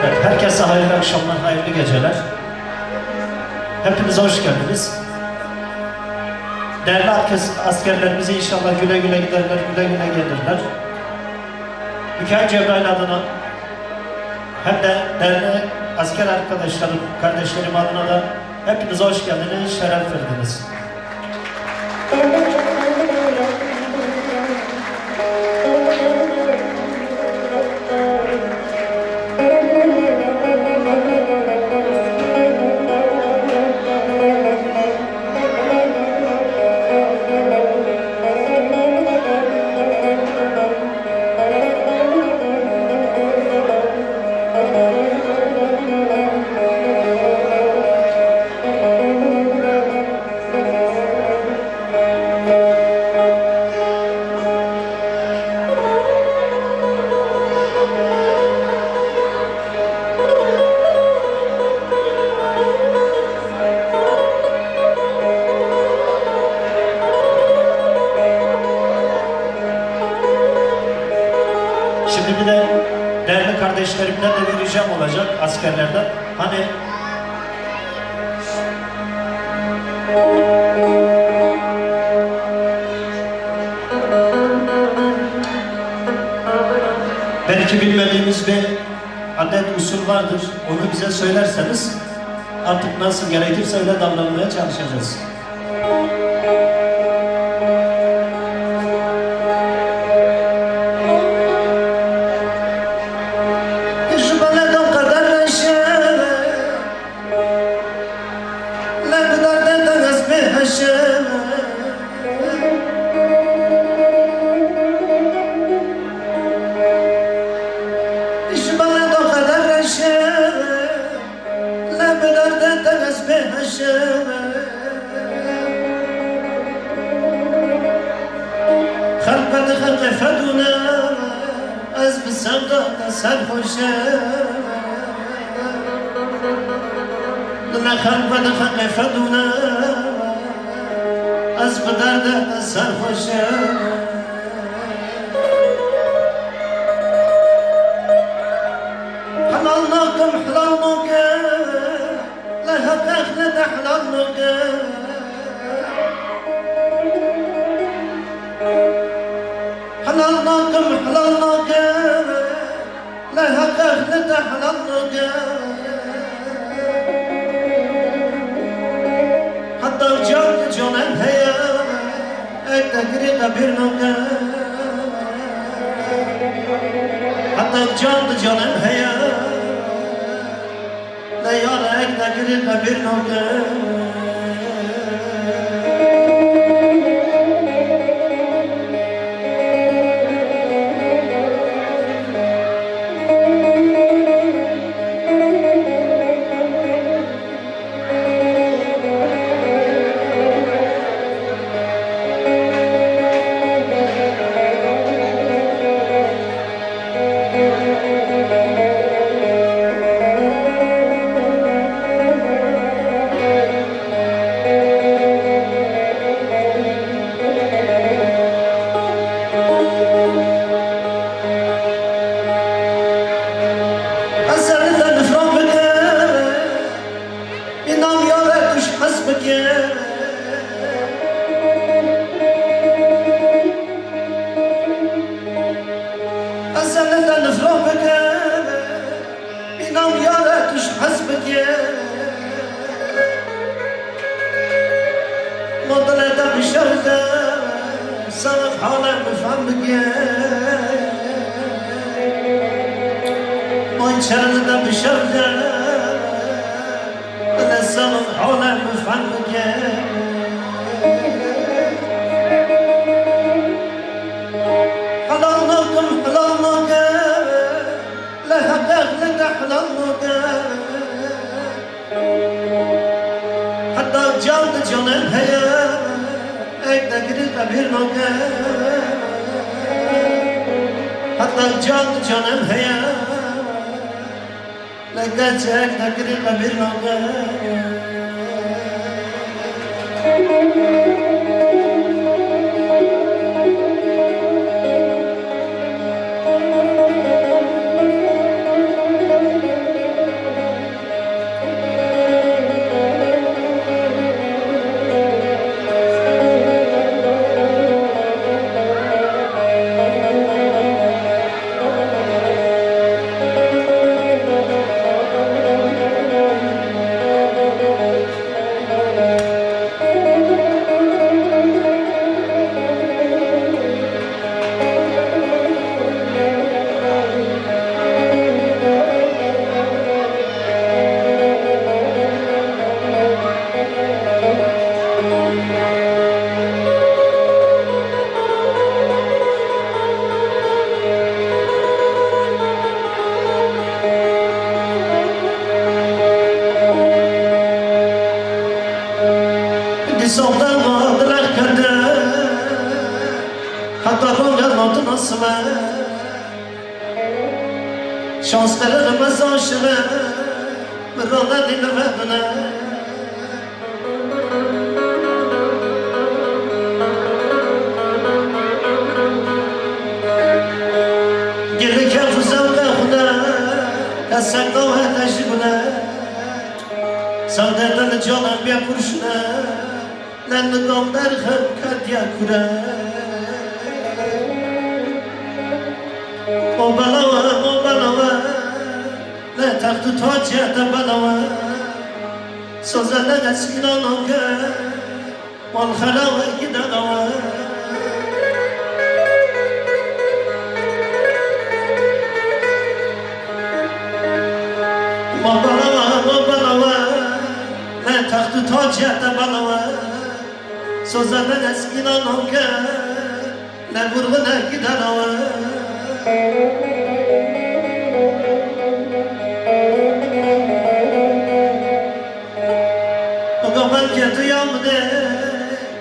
Evet, herkese hayırlı akşamlar, hayırlı geceler. Hepiniz hoş geldiniz. Değerli askerlerimize inşallah güle güle giderler, güle güle gelirler. Mikail Cebrail adına hem de değerli asker arkadaşlarım, kardeşlerim adına da hepiniz hoş geldiniz, şeref verdiniz. Şimdi bir de değerli kardeşlerimden de bir ricam olacak askerlerden. Hani belki bilmediğimiz bir adet usul vardır. Onu bize söylerseniz artık nasıl gerekirse öyle davranmaya çalışacağız. خلقت خلق فدونا از بسمدا سرخوشه خلقت خلق فدونا از بدرد سرخوشه حلالناكم حلالناكم لها تخلد حلالناكم حلالناكم حلالناكم لها تخلد حلالناكم حتى جان جانم هيا اكتقري قبرناكم حتى جان جانم هيا لا يرى اكتقري قبرناكم مضلة بشرطة صرف حالة بفهمك وين شرطة بشرطة أنا صرف حالة بفهمك حلالناكم حلالناكم لها دخلة حلالناكم حتى جان جانم هيا اكتقري قبرناكم حتى جان جانم هيا لقيت اكتقري قبرناكم şansıma şanslarımız aşırı Rana dilvedine Gelirken fızavda huna Kasak dova taşıbına Sağdırdan canan bir kurşuna Lan gamlar hem kadya kura O balava Ne taktı taçya da balava Sözlerden eskin anonga Mal halava giden ava O balava Ne taktı taçya da balava Sözlerden eskin anonga Ne vurguna giden ava Belki duyamdı,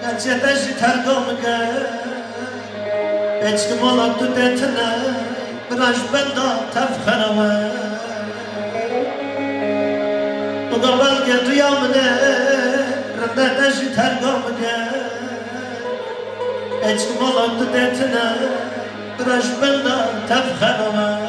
gerçekten tergamı Eçkim olaktı detine, branş benda tefkarama Belki duyamdı, gerçekten tergamı Eçkim olaktı detine, branş benda tefkarama